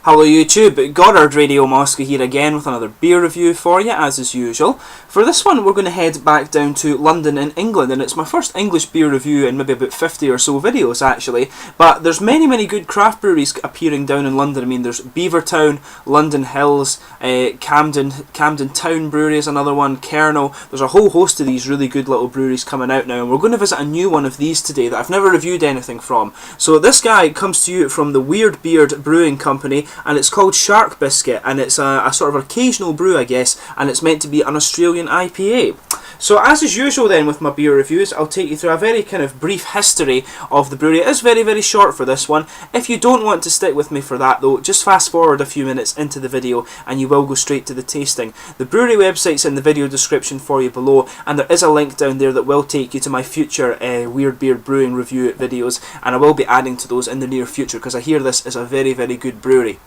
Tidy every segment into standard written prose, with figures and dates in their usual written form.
Hello YouTube, Goddard Radio Moscow here again with another beer review for you as is usual. For this one we're going to head back down to London in England, and it's my first English beer review in maybe about 50 or so videos actually, but there's many good craft breweries appearing down in London. I mean, there's Beavertown, London Hills, Camden Town Brewery is another one, Kernel. There's a whole host of these really good little breweries coming out now, and we're going to visit a new one of these today that I've never reviewed anything from. So this guy comes to you from the Weird Beard Brewing Company, and it's called Shark Biscuit, and it's a sort of occasional brew, I guess, and it's meant to be an Australian IPA. So as is usual then with my beer reviews, I'll take you through a very kind of brief history of the brewery. It is very short for this one. If you don't want to stick with me for that though, just fast forward a few minutes into the video and you will go straight to the tasting. The brewery website's in the video description for you below, and there is a link down there that will take you to my future Weird Beard Brewing review videos, and I will be adding to those in the near future because I hear this is a very good brewery.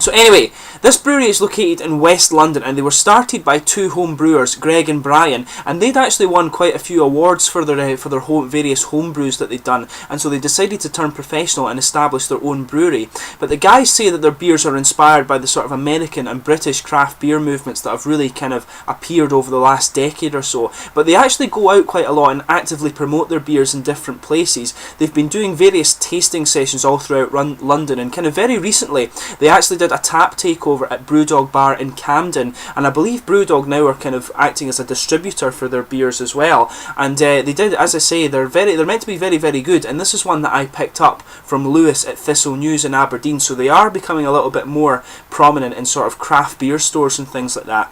So anyway, this brewery is located in West London, and they were started by two home brewers, Greg and Brian, and they'd actually won quite a few awards for their various home brews that they'd done, and so they decided to turn professional and establish their own brewery. But the guys say that their beers are inspired by the sort of American and British craft beer movements that have really kind of appeared over the last decade or so, but they actually go out quite a lot and actively promote their beers in different places. They've been doing various tasting sessions all throughout London, and kind of very recently they actually did a tap takeover at Brewdog Bar in Camden, and I believe Brewdog now are kind of acting as a distributor for their beers as well. And they did, as I say, they're meant to be very good, and this is one that I picked up from Lewis at Thistle News in Aberdeen, so they are becoming a little bit more prominent in sort of craft beer stores and things like that.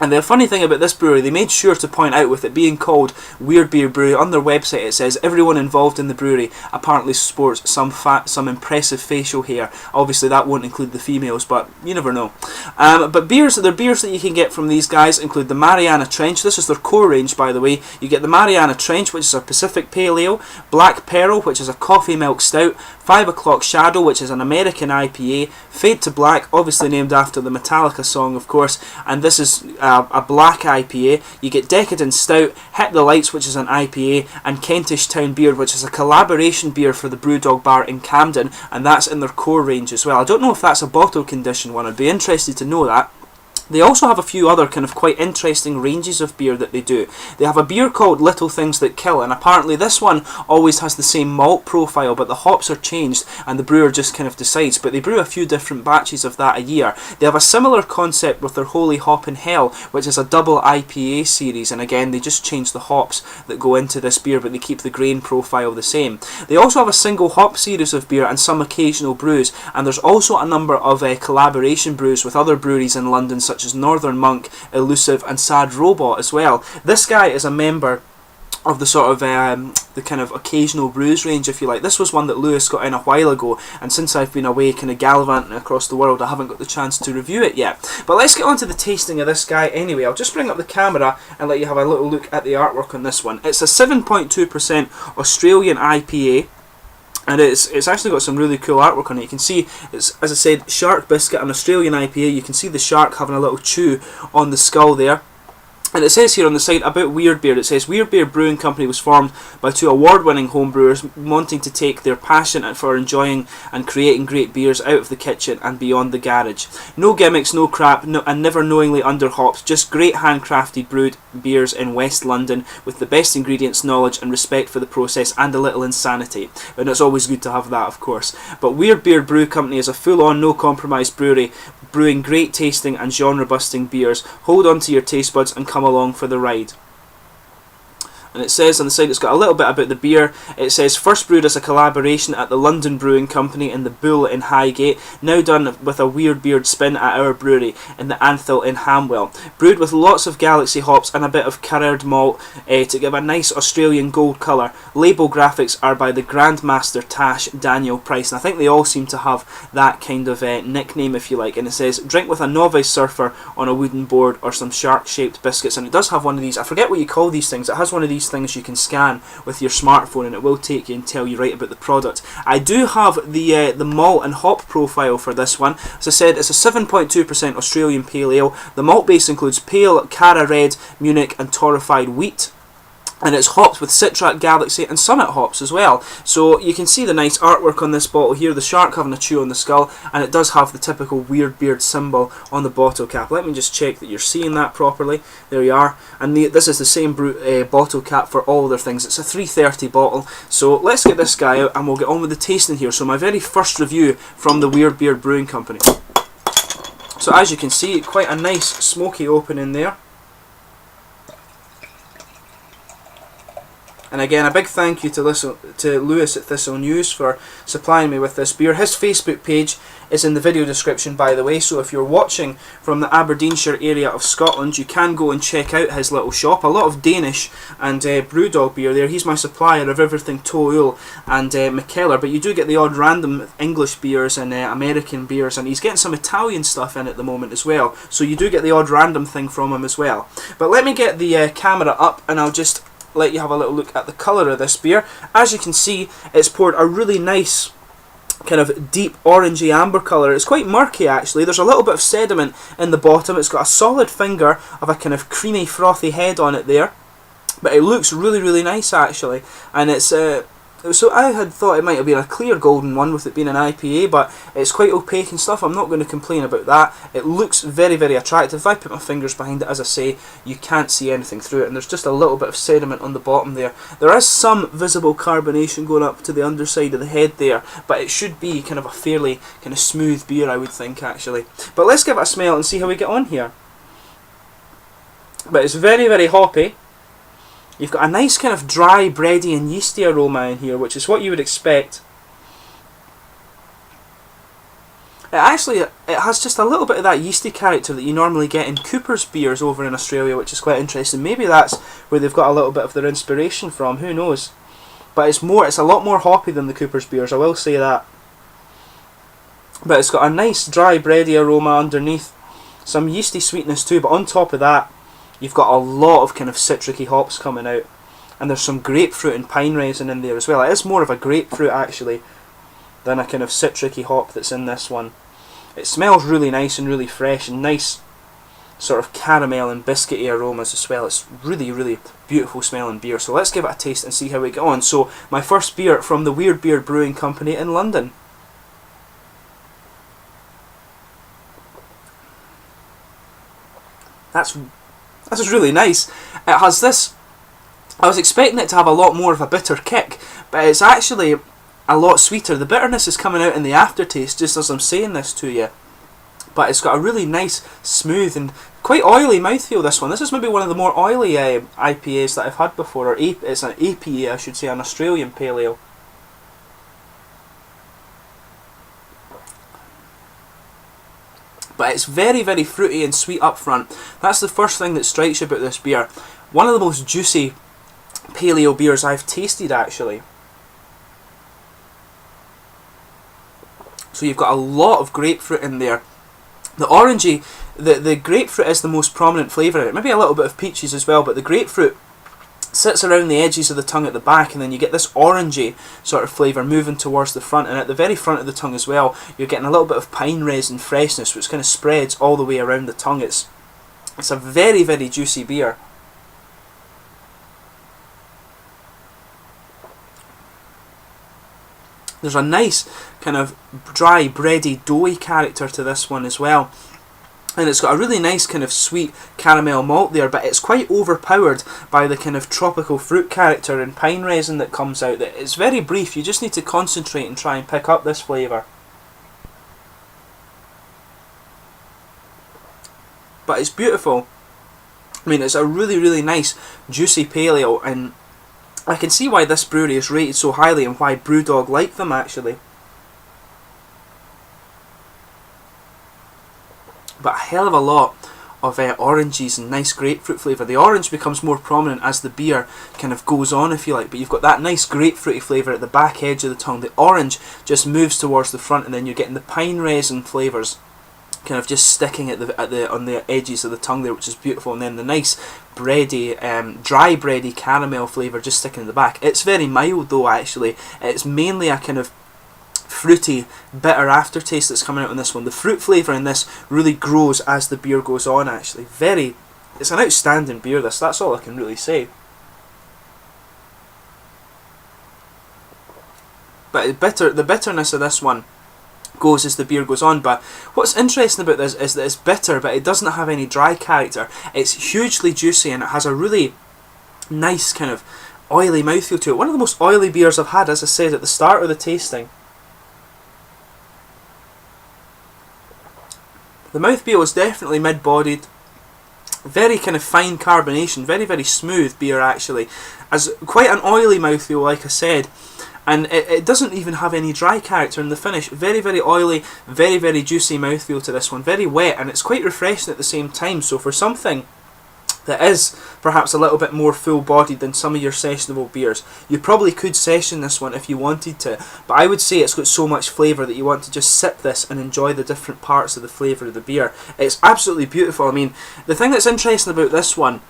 And the funny thing about this brewery, they made sure to point out, with it being called Weird Beer Brewery, on their website it says everyone involved in the brewery apparently sports some impressive facial hair. Obviously that won't include the females, but you never know. But their beers that you can get from these guys include the Mariana Trench. This is their core range, by the way. You get the Mariana Trench, which is a Pacific Pale Ale, Black Pearl, which is a coffee milk stout, 5 O'Clock Shadow, which is an American IPA, Fade to Black, obviously named after the Metallica song, of course, and this is a black IPA. You get Decadent Stout, Hit the Lights, which is an IPA, and Kentish Town Beer, which is a collaboration beer for the Brewdog Bar in Camden, and that's in their core range as well. I don't know if that's a bottle condition one. I'd be interested to know that. They also have a few other kind of quite interesting ranges of beer that they do. They have a beer called Little Things That Kill, and apparently this one always has the same malt profile, but the hops are changed and the brewer just kind of decides, but they brew a few different batches of that a year. They have a similar concept with their Holy Hop in Hell, which is a double IPA series, and again they just change the hops that go into this beer, but they keep the grain profile the same. They also have a single hop series of beer and some occasional brews, and there's also a number of collaboration brews with other breweries in London, such as Northern Monk, Elusive and Sad Robot as well. This guy is a member of the sort of the kind of occasional brews range, if you like. This was one that Lewis got in a while ago, and since I've been away kind of gallivanting across the world, I haven't got the chance to review it yet. But let's get on to the tasting of this guy anyway. I'll just bring up the camera and let you have a little look at the artwork on this one. It's a 7.2% Australian IPA, and it's actually got some really cool artwork on it. You can see it's, as I said, Shark Biscuit, an Australian IPA. You can see the shark having a little chew on the skull there. And it says here on the side about Weird Beard, it says Weird Beard Brewing Company was formed by two award-winning homebrewers wanting to take their passion for enjoying and creating great beers out of the kitchen and beyond the garage. No gimmicks, no crap, and never knowingly underhopped, just great handcrafted brewed beers in West London with the best ingredients, knowledge and respect for the process, and a little insanity. And it's always good to have that, of course. But Weird Beard Brew Company is a full-on, no-compromise brewery, brewing great tasting and genre-busting beers. Hold on to your taste buds and come along for the ride. And it says on the side, it's got a little bit about the beer. It says, first brewed as a collaboration at the London Brewing Company in the Bull in Highgate, now done with a Weird Beard spin at our brewery in the Anthil in Hamwell. Brewed with lots of Galaxy hops and a bit of Carrard malt to give a nice Australian gold colour. Label graphics are by the Grandmaster Tash Daniel Price, and I think they all seem to have that kind of nickname, if you like. And it says, drink with a novice surfer on a wooden board or some shark-shaped biscuits. And it does have one of these, I forget what you call these things, it has one of these things you can scan with your smartphone, and it will take you and tell you right about the product. I do have the malt and hop profile for this one. As I said, it's a 7.2% Australian Pale Ale. The malt base includes pale, Cara Red, Munich and torrefied wheat. and it's hopped with Citrat, Galaxy and Summit hops as well. So you can see the nice artwork on this bottle here, the shark having a chew on the skull, and it does have the typical weird beard symbol on the bottle cap. Let me just check that you're seeing that properly. There you are. And this is the same bottle cap for all their things. It's a 330 bottle. So let's get this guy out and we'll get on with the tasting here. So my very first review from the Weird Beard Brewing Company. So as you can see, quite a nice smoky opening there. And again, a big thank you to Lewis at Thistle News for supplying me with this beer. His Facebook page is in the video description, by the way, so if you're watching from the Aberdeenshire area of Scotland, you can go and check out his little shop. A lot of Danish and Brewdog beer there. He's my supplier of everything Toul and Mikkeller, but you do get the odd random English beers and American beers, and he's getting some Italian stuff in at the moment as well, so you do get the odd random thing from him as well. But let me get the camera up and I'll just let you have a little look at the colour of this beer. As you can see, it's poured a really nice kind of deep orangey amber colour. It's quite murky actually. There's a little bit of sediment in the bottom. It's got a solid finger of a kind of creamy frothy head on it there, but it looks really nice actually. And it's so I had thought it might have been a clear golden one with it being an IPA, but it's quite opaque and stuff. I'm not going to complain about that. It looks very attractive. If I put my fingers behind it, as I say, you can't see anything through it, and there's just a little bit of sediment on the bottom there. There is some visible carbonation going up to the underside of the head there, but it should be kind of a fairly kind of smooth beer, I would think actually. But let's give it a smell and see how we get on here. But it's very hoppy. You've got a nice kind of dry, bready and yeasty aroma in here, which is what you would expect. It has just a little bit of that yeasty character that you normally get in Cooper's beers over in Australia, which is quite interesting. Maybe that's where they've got a little bit of their inspiration from, who knows. But it's a lot more hoppy than the Cooper's beers, I will say that. But it's got a nice dry, bready aroma underneath. Some yeasty sweetness too, but on top of that, you've got a lot of kind of citricy hops coming out, and there's some grapefruit and pine resin in there as well. It is more of a grapefruit actually than a kind of citricy hop that's in this one. It smells really nice and really fresh, and nice sort of caramel and biscuity aromas as well. It's really beautiful smelling beer. So let's give it a taste and see how we get on. So my first beer from the Weird Beard Brewing Company in London. This is really nice. It has this, I was expecting it to have a lot more of a bitter kick, but it's actually a lot sweeter. The bitterness is coming out in the aftertaste just as I'm saying this to you. But it's got a really nice, smooth and quite oily mouthfeel, this one. This is maybe one of the more oily IPAs that I've had before, or it's an APA I should say, an Australian Pale Ale. But it's very fruity and sweet up front. That's the first thing that strikes you about this beer. One of the most juicy pale ale beers I've tasted actually. So you've got a lot of grapefruit in there. The orangey, the grapefruit is the most prominent flavour in it. Maybe a little bit of peaches as well, but the grapefruit sits around the edges of the tongue at the back, and then you get this orangey sort of flavour moving towards the front, and at the very front of the tongue as well you're getting a little bit of pine resin freshness which kind of spreads all the way around the tongue. It's a very juicy beer. There's a nice kind of dry, bready, doughy character to this one as well. And it's got a really nice kind of sweet caramel malt there, but it's quite overpowered by the kind of tropical fruit character and pine resin that comes out. It's very brief, you just need to concentrate and try and pick up this flavour. But it's beautiful. I mean, it's a really nice, juicy pale ale, and I can see why this brewery is rated so highly and why Brewdog like them actually. But a hell of a lot of oranges and nice grapefruit flavour. The orange becomes more prominent as the beer kind of goes on, if you like, but you've got that nice grapefruity flavour at the back edge of the tongue. The orange just moves towards the front, and then you're getting the pine resin flavours kind of just sticking on the edges of the tongue there, which is beautiful, and then the nice bready, dry bready caramel flavour just sticking in the back. It's very mild though actually. It's mainly a kind of fruity, bitter aftertaste that's coming out on this one. The fruit flavour in this really grows as the beer goes on actually. It's an outstanding beer this, that's all I can really say. but the bitterness of this one goes as the beer goes on. But what's interesting about this is that it's bitter, but it doesn't have any dry character. It's hugely juicy, and it has a really nice kind of oily mouthfeel to it. One of the most oily beers I've had, as I said at the start of the tasting. The mouthfeel is definitely mid-bodied, very kind of fine carbonation, very, very smooth beer actually. Has quite an oily mouthfeel, like I said, and it doesn't even have any dry character in the finish. Very, very oily, very, very juicy mouthfeel to this one, very wet, and it's quite refreshing at the same time. So for something that is perhaps a little bit more full-bodied than some of your sessionable beers, you probably could session this one if you wanted to, but I would say it's got so much flavour that you want to just sip this and enjoy the different parts of the flavour of the beer. It's absolutely beautiful. I mean, the thing that's interesting about this one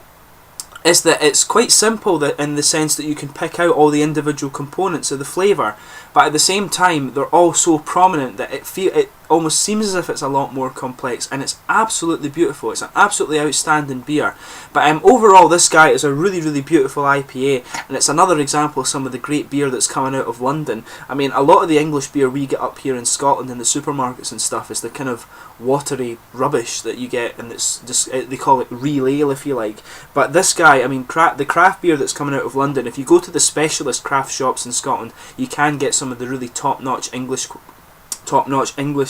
is that it's quite simple, that in the sense that you can pick out all the individual components of the flavour, but at the same time they're all so prominent that it almost seems as if it's a lot more complex, and it's absolutely beautiful. It's an absolutely outstanding beer. But overall, this guy is a really, really beautiful IPA, and it's another example of some of the great beer that's coming out of London. I mean, a lot of the English beer we get up here in Scotland in the supermarkets and stuff is the kind of watery rubbish that you get, and it's just, they call it real ale if you like. But this guy, I mean, the craft beer that's coming out of London, if you go to the specialist craft shops in Scotland, you can get some of the really top-notch English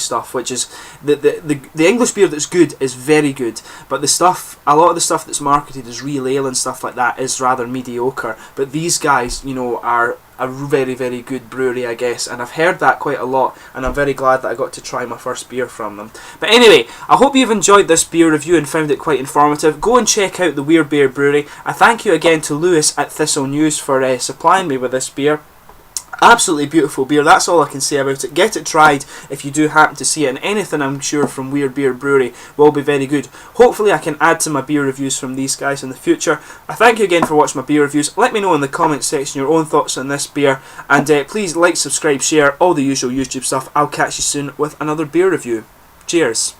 stuff, which is the English beer that's good is very good, but a lot of the stuff that's marketed as real ale and stuff like that is rather mediocre. But these guys, you know, are a very, very good brewery, I guess, and I've heard that quite a lot, and I'm very glad that I got to try my first beer from them. But anyway, I hope you've enjoyed this beer review and found it quite informative. Go and check out the Weird Bear Brewery. I thank you again to Lewis at Thistle News for supplying me with this beer. Absolutely beautiful beer, that's all I can say about it. Get it tried if you do happen to see it, and anything I'm sure from Weird Beer Brewery will be very good. Hopefully I can add to my beer reviews from these guys in the future. I thank you again for watching my beer reviews. Let me know in the comments section your own thoughts on this beer, and please like, subscribe, share, all the usual YouTube stuff. I'll catch you soon with another beer review. Cheers.